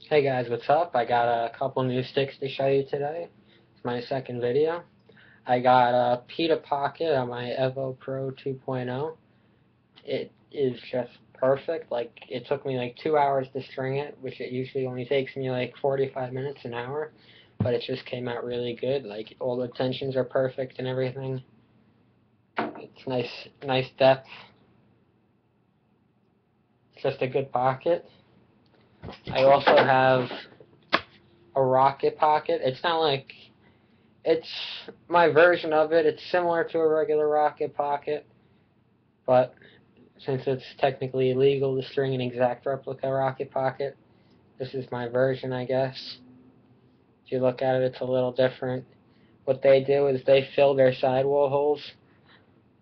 Hey guys, what's up? I got a couple new sticks to show you today. It's my second video. I got a Pita Pocket on my Evo Pro 2.0. It is just perfect. Like, it took me like 2 hours to string it, which it usually only takes me like 45 minutes, an hour. But it just came out really good. Like, all the tensions are perfect and everything. It's nice depth. It's just a good pocket. I also have a rocket pocket. It's not like it's my version of it. It's similar to a regular rocket pocket, but since it's technically illegal to string an exact replica rocket pocket, this is my version, I guess. If you look at it, it's a little different. What they do is they fill their sidewall holes.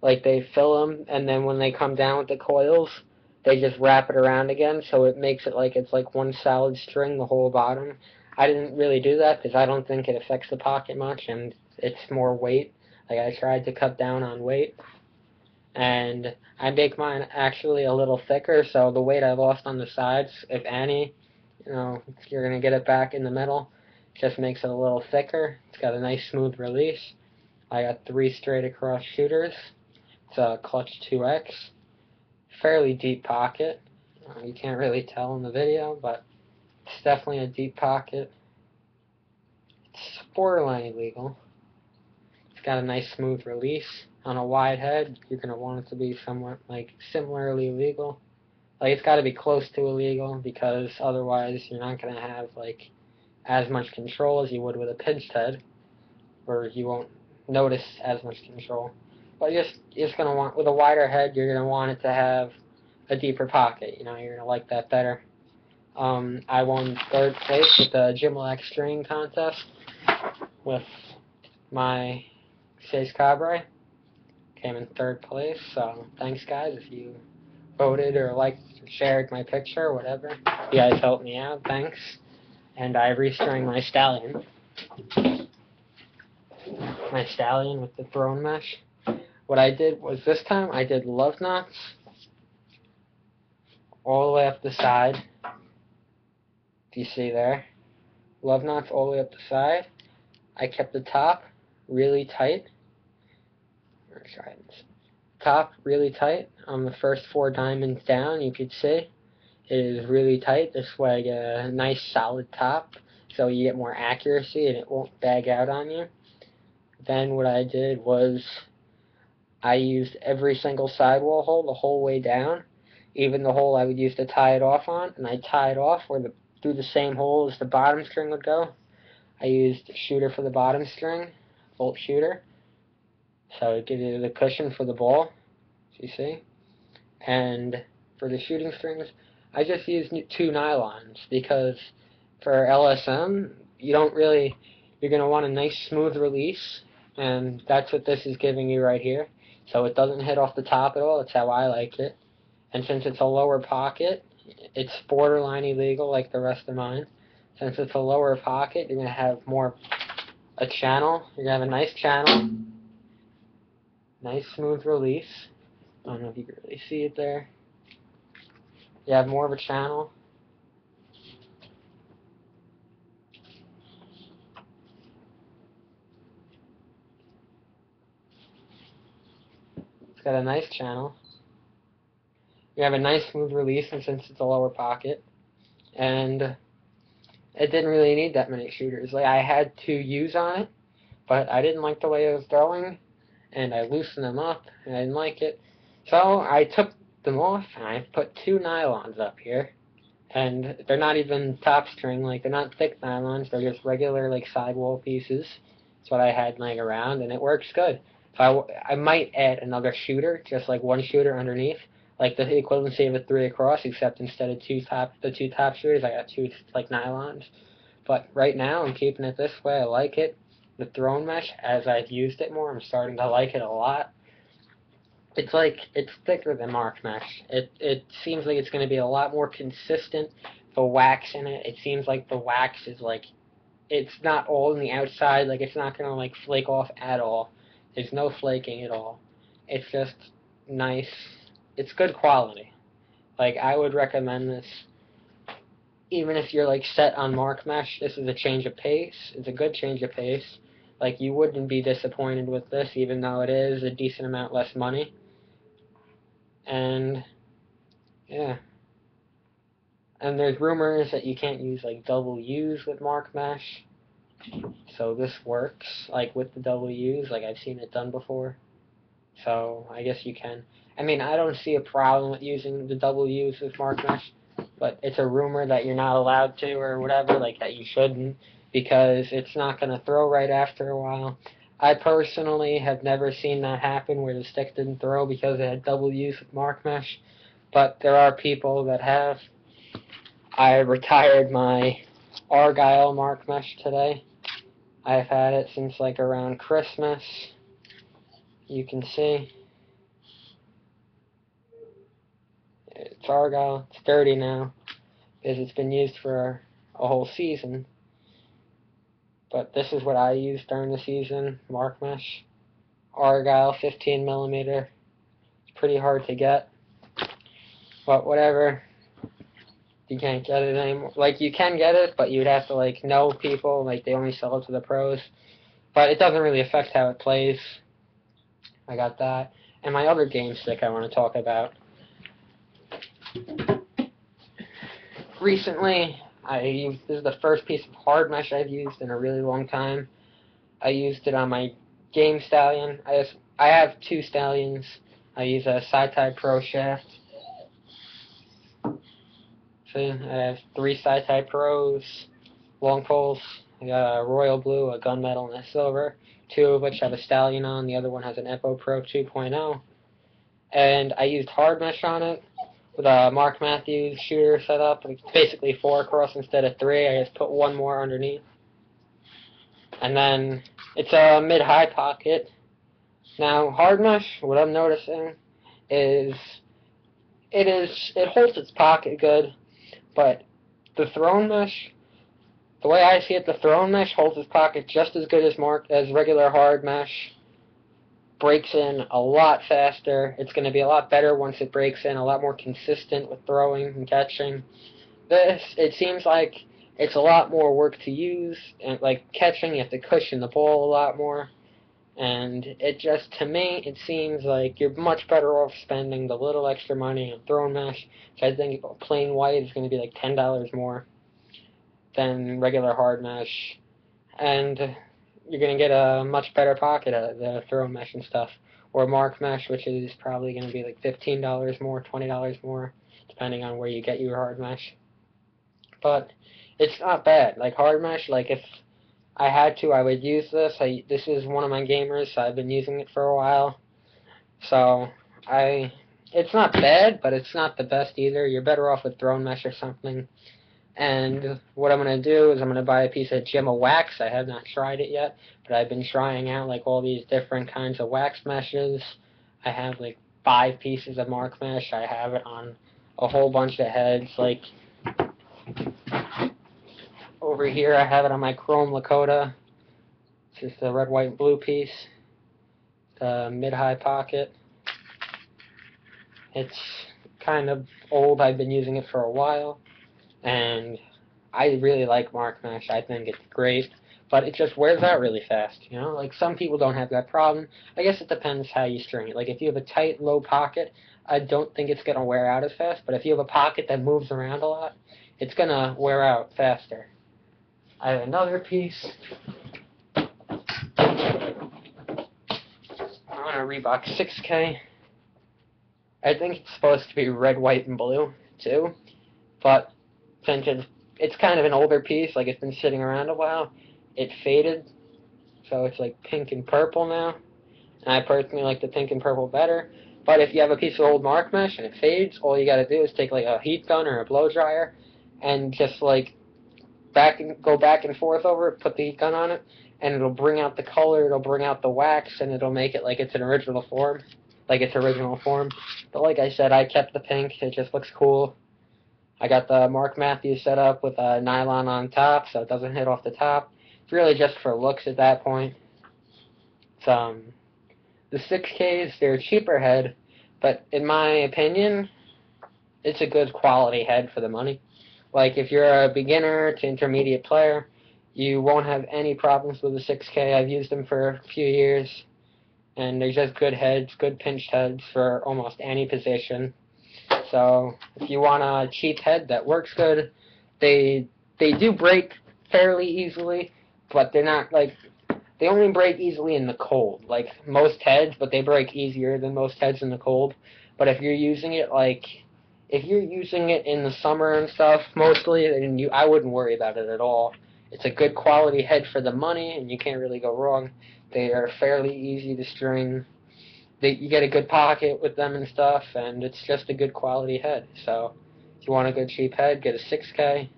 Like, they fill them, and then when they come down with the coils, they just wrap it around again, so it makes it like it's like one solid string, the whole bottom. I didn't really do that because I don't think it affects the pocket much, and it's more weight. Like, I tried to cut down on weight, and I make mine actually a little thicker, so the weight I lost on the sides, if any, you're going to get it back in the middle. It just makes it a little thicker. It's got a nice smooth release. I got 3 straight across shooters. It's a Clutch 2X. Fairly deep pocket. You can't really tell in the video, but it's definitely a deep pocket. It's borderline illegal. It's got a nice smooth release. On a wide head, you're going to want it to be somewhat like similarly legal. Like, it's got to be close to illegal, because otherwise you're not going to have like as much control as you would with a pinched head, or you won't notice as much control. But you're just going to want, with a wider head, you're going to want it to have a deeper pocket. You're going to like that better. I won 3rd place with the Jimalax string contest with my Chase Cabre. Came in 3rd place, so thanks guys if you voted or liked or shared my picture or whatever. You guys helped me out, thanks. And I restring my stallion. My stallion with the throne mesh. What I did was, this time I did love knots all the way up the side. Do you see there? Love knots all the way up the side. I kept the top really tight. Try this. Top really tight on the first 4 diamonds down. You could see it is really tight. This way I get a nice solid top, so you get more accuracy and it won't bag out on you. Then what I did was I used every single sidewall hole the whole way down, even the hole I would use to tie it off on, and I tied off through the same hole as the bottom string would go. I used a shooter for the bottom string, bolt shooter, so it gives you the cushion for the ball, as you see. And for the shooting strings, I just used 2 nylons, because for LSM, you're going to want a nice smooth release, and that's what this is giving you right here. So it doesn't hit off the top at all. That's how I like it. And since it's a lower pocket, it's borderline illegal like the rest of mine. Since it's a lower pocket, you're going to have a channel. You're going to have a nice channel, nice smooth release. I don't know if you can really see it there. You have more of a channel. It's got a nice channel. You have a nice smooth release, and since it's a lower pocket, and it didn't really need that many shooters. Like, I had 2 U's on it, but I didn't like the way it was throwing, and I loosened them up, and I didn't like it. So I took them off, and I put 2 nylons up here, and they're not even top string. Like, they're not thick nylons. They're just regular like sidewall pieces. That's what I had laying around, and it works good. So I might add another shooter, just like 1 shooter underneath, like the equivalency of a 3 across, except instead of the 2 top shooters, I got 2 like nylons. But right now, I'm keeping it this way. I like it. The throne mesh, as I've used it more, I'm starting to like it a lot. It's thicker than marc mesh. It seems like it's going to be a lot more consistent. The wax in it, it seems like the wax is like, it's not all on the outside. Like, it's not going to like flake off at all. There's no flaking at all. It's just nice. It's good quality. Like, I would recommend this even if you're like set on mark mesh, this is a change of pace. It's a good change of pace. Like, you wouldn't be disappointed with this, even though it is a decent amount less money. And yeah. And there's rumors that you can't use like double U's with mark mesh. So this works like with the double U's, like I've seen it done before. So I guess you can. I mean, I don't see a problem with using the double U's with mark mesh, but it's a rumor that you're not allowed to or whatever, like that you shouldn't, because it's not going to throw right after a while. I personally have never seen that happen where the stick didn't throw because it had double U's with mark mesh, but there are people that have. I retired my Argyle mark mesh today. I've had it since like around Christmas. You can see it's Argyle. It's dirty now because it's been used for a whole season. But this is what I used during the season, mark mesh. Argyle 15 millimeter. It's pretty hard to get, but whatever. You can't get it anymore. Like, you can get it, but you'd have to like know people. Like, they only sell it to the pros. But it doesn't really affect how it plays. I got that. And my other game stick I want to talk about. Recently, this is the first piece of hard mesh I've used in a really long time. I used it on my game stallion. I have two stallions. I use a side-tie pro shaft. See, I have 3 side-tie pros, long poles. I got a royal blue, a gunmetal, and a silver. 2 of which have a stallion on. The other one has an Epo Pro 2.0. And I used hard mesh on it with a Mark Matthews shooter set up. It's basically 4 across instead of 3. I just put 1 more underneath. And then it's a mid-high pocket. Now, hard mesh, what I'm noticing is it holds its pocket good, but the thrown mesh, the way I see it, the thrown mesh holds its pocket just as good as regular hard mesh. Breaks in a lot faster. It's going to be a lot better once it breaks in, a lot more consistent with throwing and catching. This, it seems like it's a lot more work to use, and like catching, you have to cushion the ball a lot more. And it just, to me, it seems like you're much better off spending the little extra money on thrown mesh, which I think plain white is going to be like $10 more than regular hard mesh. And you're going to get a much better pocket out of the throw mesh and stuff. Or mark mesh, which is probably going to be like $15 more, $20 more, depending on where you get your hard mesh. But it's not bad. Like, hard mesh, like, if I had to, I would use this. This is one of my gamers, so I've been using it for a while. So, it's not bad, but it's not the best either. You're better off with thrown mesh or something. And what I'm going to do is I'm going to buy a piece of jimalax. I have not tried it yet, but I've been trying out like all these different kinds of wax meshes. I have like 5 pieces of mark mesh. I have it on a whole bunch of heads. Like, over here I have it on my chrome Lakota. It's just a red, white, and blue piece. The mid-high pocket. It's kind of old. I've been using it for a while. And I really like mark mesh. I think it's great, but it just wears out really fast, you know? Like, some people don't have that problem. I guess it depends how you string it. Like, if you have a tight, low pocket, I don't think it's going to wear out as fast, but if you have a pocket that moves around a lot, it's going to wear out faster. I have another piece. I'm on a Reebok 6K. I think it's supposed to be red, white, and blue, too, but since it's kind of an older piece, like it's been sitting around a while, it faded, so it's like pink and purple now, and I personally like the pink and purple better. But if you have a piece of old mark mesh and it fades, all you gotta do is take like a heat gun or a blow dryer and just like go back and forth over it, put the heat gun on it, and it'll bring out the color, it'll bring out the wax, and it'll make it like it's an original form, But like I said, I kept the pink. It just looks cool. I got the Mark Matthews set up with a nylon on top, so it doesn't hit off the top. It's really just for looks at that point. It's, the 6Ks, they're a cheaper head, but in my opinion, it's a good quality head for the money. Like if you're a beginner to intermediate player, you won't have any problems with the 6K. I've used them for a few years, and they're just good heads, good pinched heads for almost any position. So if you want a cheap head that works good, they do break fairly easily, but they're not like, they only break easily in the cold, like most heads, but they break easier than most heads in the cold. But if you're using it in the summer and stuff mostly, then I wouldn't worry about it at all. It's a good quality head for the money, and you can't really go wrong. They are fairly easy to string. You get a good pocket with them and stuff, and it's just a good quality head. So if you want a good cheap head, get a 6K.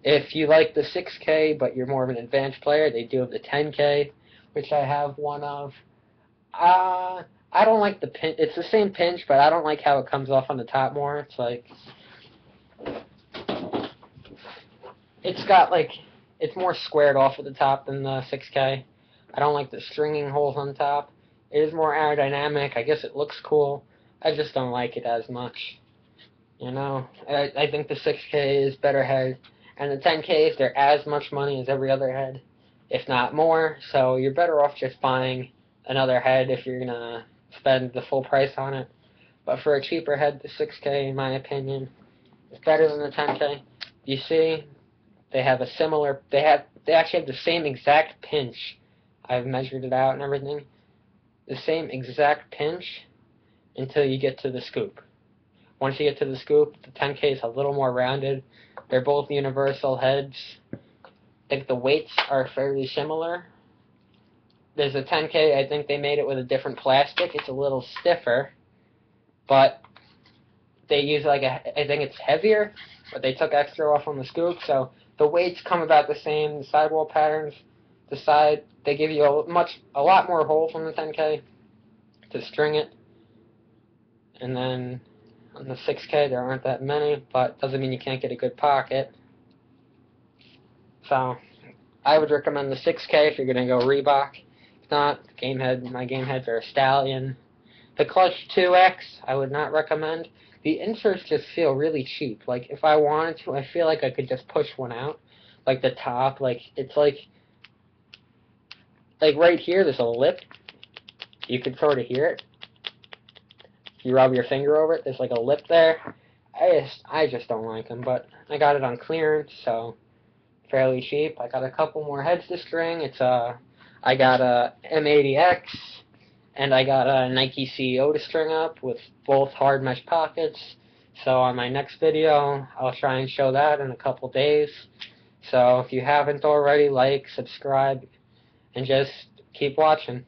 If you like the 6K, but you're more of an advanced player, they do have the 10K, which I have one of. I don't like the pin. It's the same pinch, but I don't like how it comes off on the top more. It's like, it's more squared off at the top than the 6K. I don't like the stringing holes on top. It is more aerodynamic. I guess it looks cool. I just don't like it as much. You know, I think the 6K is better head, and the 10Ks, they're as much money as every other head, if not more. So you're better off just buying another head if you're gonna spend the full price on it. But for a cheaper head, the 6K, in my opinion, is better than the 10K. You see, they have a similar. They actually have the same exact pinch. I've measured it out and everything. The same exact pinch until you get to the scoop. Once you get to the scoop, the 10K is a little more rounded. They're both universal heads. I think the weights are fairly similar. There's a 10K, I think they made it with a different plastic. It's a little stiffer, but they use I think it's heavier, but they took extra off on the scoop, so the weights come about the same. The sidewall patterns, they give you a lot more holes on the 10K to string it, and then on the 6K, there aren't that many, but doesn't mean you can't get a good pocket. So I would recommend the 6K if you're going to go Reebok. If not, my game heads are a Stallion. The Clutch 2X, I would not recommend. The inserts just feel really cheap. Like, if I wanted to, I feel like I could just push one out. Like, the top, it's like right here, there's a lip. You could sort of hear it. If you rub your finger over it, there's like a lip there. I just don't like them, but I got it on clearance, so fairly cheap. I got a couple more heads to string. I got a M80X, and I got a Nike CEO to string up with both hard mesh pockets. So on my next video, I'll try and show that in a couple days. So if you haven't already, like, subscribe, and just keep watching.